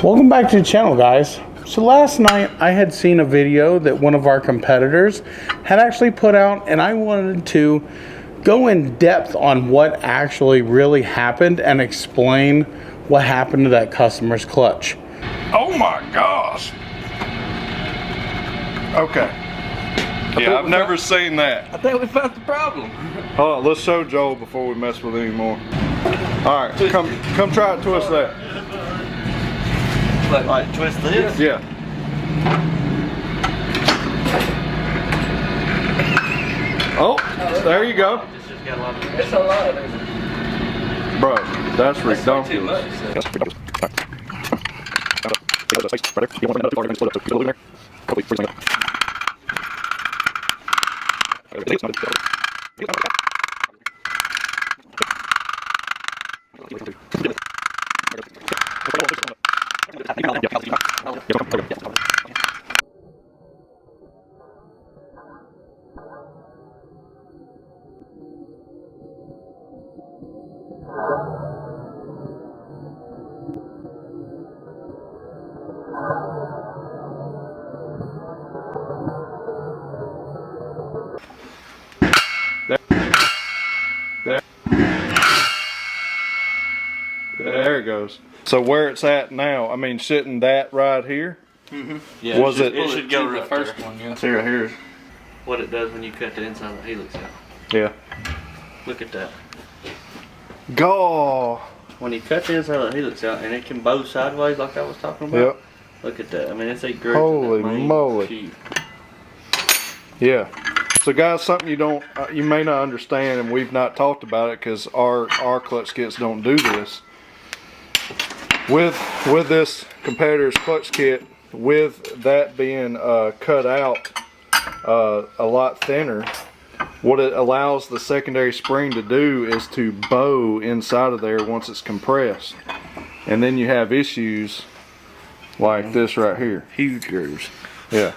Welcome back to the channel, guys. So last night I had seen a video that one of our competitors had actually put out, and I wanted to go in depth on what actually really happened and explain what happened to that customer's clutch. Oh my gosh. Okay. Yeah, I've never seen that. I think we found the problem. Hold on, let's show Joel before we mess with it anymore. All right, come try to twist that. Like twist this? Yeah. Oh, there you go. It's a lot of it. Bro, that's ridiculous. There it goes. So where it's at now, I mean, sitting that right here? Mm-hmm. Yeah, it should go to the first one, yeah. See right here. What it does when you cut the inside of the helix out. Yeah. Look at that. Go. When you cut the inside of the helix out and it can bow sideways like I was talking about. Yep. Look at that. I mean, it's a great. Holy moly. Yeah. So guys, something you don't, you may not understand, and we've not talked about it because our clutch kits don't do this. With this competitor's clutch kit, with that being cut out a lot thinner, what it allows the secondary spring to do is to bow inside of there once it's compressed, and then you have issues like this right here. Huge grooves. Yeah.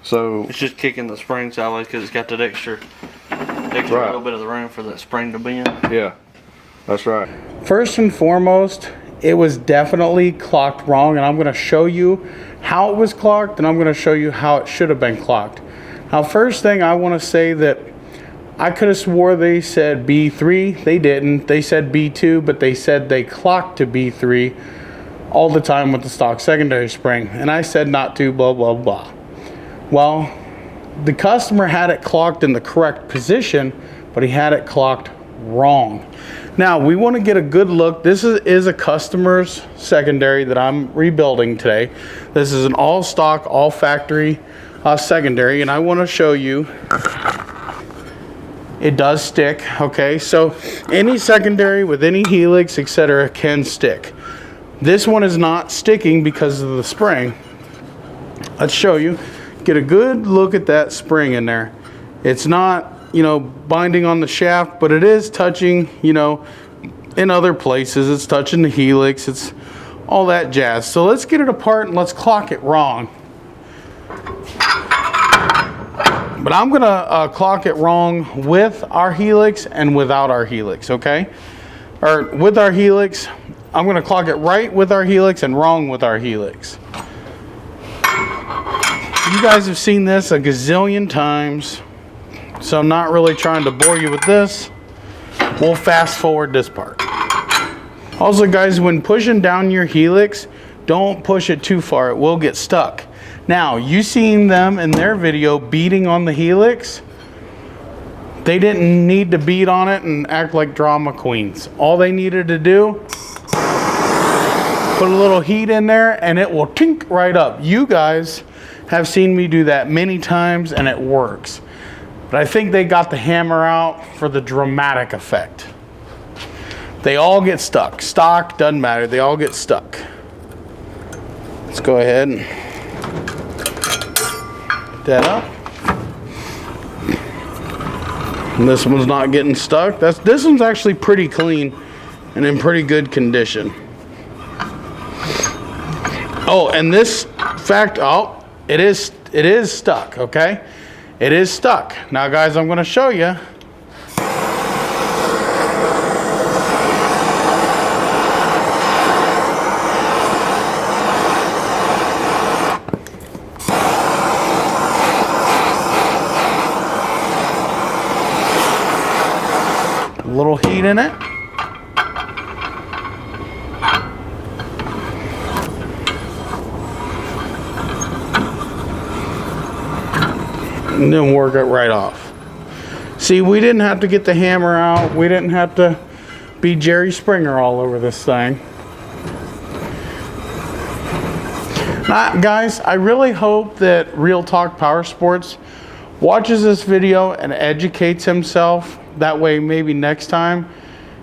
So it's just kicking the spring sideways because it's got that extra right. little bit of the room for that spring to bend. Yeah, that's right. First and foremost, it was definitely clocked wrong, and I'm going to show you how it was clocked, and I'm going to show you how it should have been clocked. Now, first thing I want to say that I could have swore they said B3. They didn't. They said B2, but they said they clocked to B3 all the time with the stock secondary spring, and I said not to, blah, blah, blah. Well, the customer had it clocked in the correct position, but he had it clocked wrong. Now, we want to get a good look. This is a customer's secondary that I'm rebuilding today. This is an all stock, all factory secondary, and I want to show you it does stick. Okay, so any secondary with any helix, etc., can stick. This one is not sticking because of the spring. Let's show you. Get a good look at that spring in there. It's not, you know, binding on the shaft, but it is touching, you know, in other places. It's touching the helix. It's all that jazz. So let's get it apart and let's clock it wrong. But I'm gonna clock it wrong with our helix and without our helix, okay? Or with our helix, I'm gonna clock it right with our helix and wrong with our helix. You guys have seen this a gazillion times, so I'm not really trying to bore you with this. We'll fast forward this part. Also, guys, when pushing down your helix, don't push it too far. It will get stuck. Now, you seen them in their video beating on the helix. They didn't need to beat on it and act like drama queens. All they needed to do, put a little heat in there and it will tink right up. You guys have seen me do that many times and it works. But I think they got the hammer out for the dramatic effect. They all get stuck. Stock, doesn't matter. They all get stuck. Let's go ahead and pick that up. And this one's not getting stuck. This one's actually pretty clean and in pretty good condition. Oh, and this fact, it is stuck, okay? It is stuck. Now, guys, I'm going to show you. in it. And then work it right off. See, we didn't have to get the hammer out. We didn't have to be Jerry Springer all over this thing. Now, guys, I really hope that Real Talk Power Sports watches this video and educates himself. That way, maybe next time,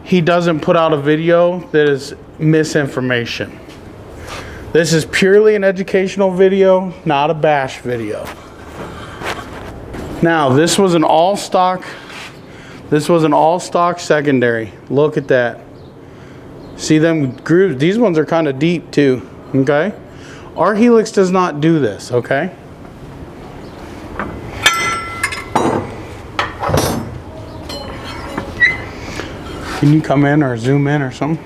he doesn't put out a video that is misinformation. This is purely an educational video, not a bash video. Now, this was an all-stock secondary. Look at that. See them grooves? These ones are kind of deep too, okay? Our Helix does not do this, okay? Can you come in or zoom in or something?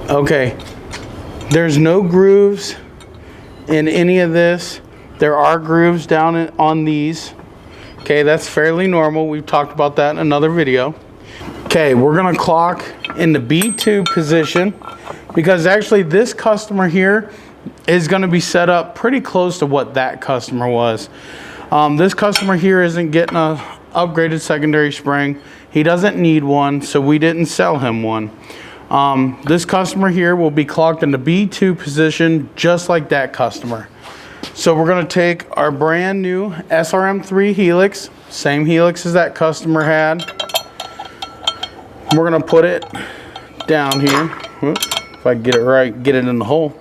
Okay. There's no grooves in any of this. There are grooves down on these. Okay, that's fairly normal. We've talked about that in another video. Okay, we're gonna clock in the B2 position because actually this customer here is gonna be set up pretty close to what that customer was. This customer here isn't getting a upgraded secondary spring. He doesn't need one, so we didn't sell him one. This customer here will be clocked in the B2 position just like that customer. So we're going to take our brand new SRM3 Helix, same Helix as that customer had. We're going to put it down here. Whoops, if I get it right, get it in the hole.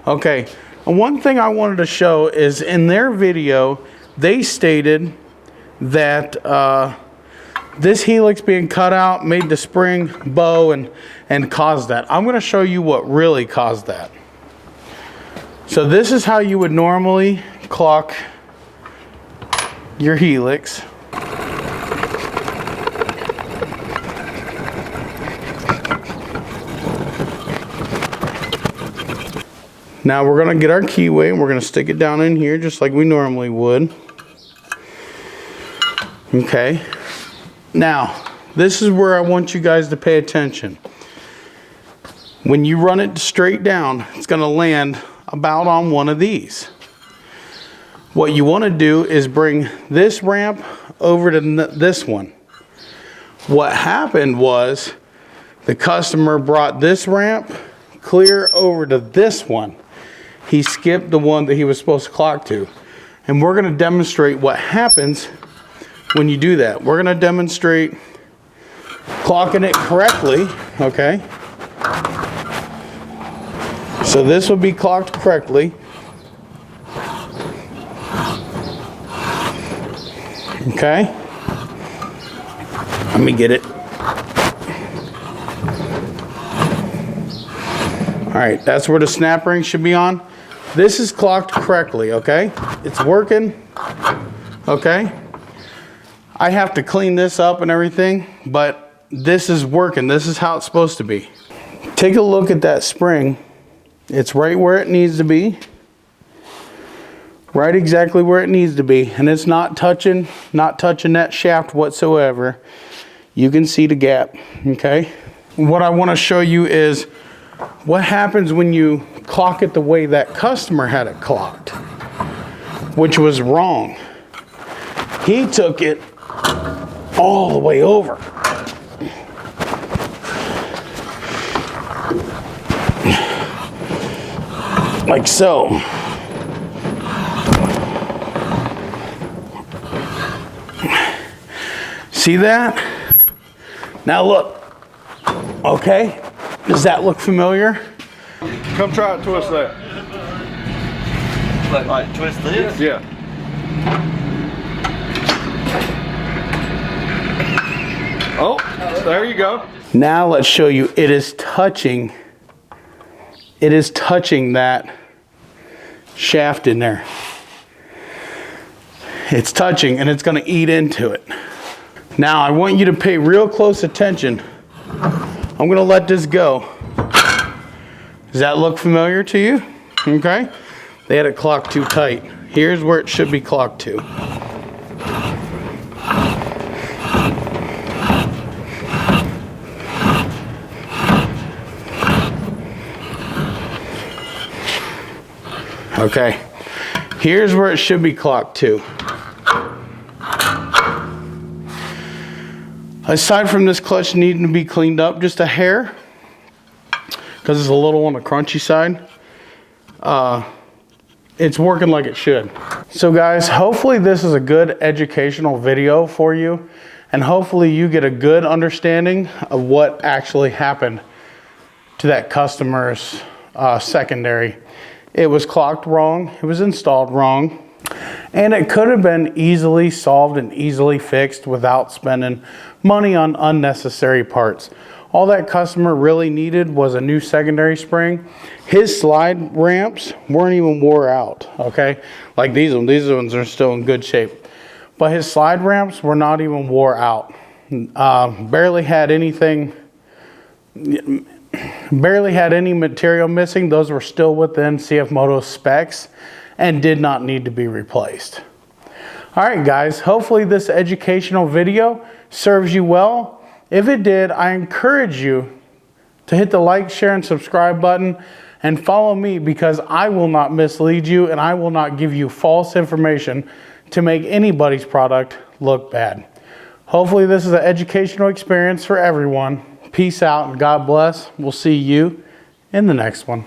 Okay, and one thing I wanted to show is in their video, they stated that this Helix being cut out made the spring bow and caused that. I'm going to show you what really caused that. So this is how you would normally clock your Helix. Now we're going to get our keyway and we're going to stick it down in here just like we normally would. Okay. Now, this is where I want you guys to pay attention. When you run it straight down, it's going to land about on one of these. What you want to do is bring this ramp over to this one. What happened was the customer brought this ramp clear over to this one. He skipped the one that he was supposed to clock to. And we're going to demonstrate what happens when you do that. We're going to demonstrate clocking it correctly, okay? So this will be clocked correctly. Okay. Let me get it. All right, that's where the snap ring should be on. This is clocked correctly, okay? It's working, okay? I have to clean this up and everything, but this is working. This is how it's supposed to be. Take a look at that spring. It's right where it needs to be. Right exactly where it needs to be. And it's not touching that shaft whatsoever. You can see the gap, okay? What I want to show you is what happens when you clock it the way that customer had it clocked, which was wrong. He took it all the way over. Like so. See that? Now look. Okay. Does that look familiar? Come try it, twist that. Like twist this? Yeah. Oh, there you go. Now let's show you. It is touching that shaft in there. It's touching and it's going to eat into it. Now I want you to pay real close attention. I'm going to let this go. Does that look familiar to you? Okay. They had it clocked too tight. Here's where it should be clocked to. Okay, here's where it should be clocked to. Aside from this clutch needing to be cleaned up just a hair, because it's a little on the crunchy side, it's working like it should. So guys, hopefully this is a good educational video for you, and hopefully you get a good understanding of what actually happened to that customer's secondary. It was clocked wrong, it was installed wrong, and it could have been easily solved and easily fixed without spending money on unnecessary parts. All that customer really needed was a new secondary spring. His slide ramps weren't even wore out, okay? Like these ones are still in good shape. But his slide ramps were not even wore out. Barely had any material missing. Those were still within CFMOTO specs and did not need to be replaced. All right, guys, hopefully this educational video serves you well. If it did, I encourage you to hit the like, share, and subscribe button and follow me, because I will not mislead you and I will not give you false information to make anybody's product look bad. Hopefully this is an educational experience for everyone. Peace out and God bless. We'll see you in the next one.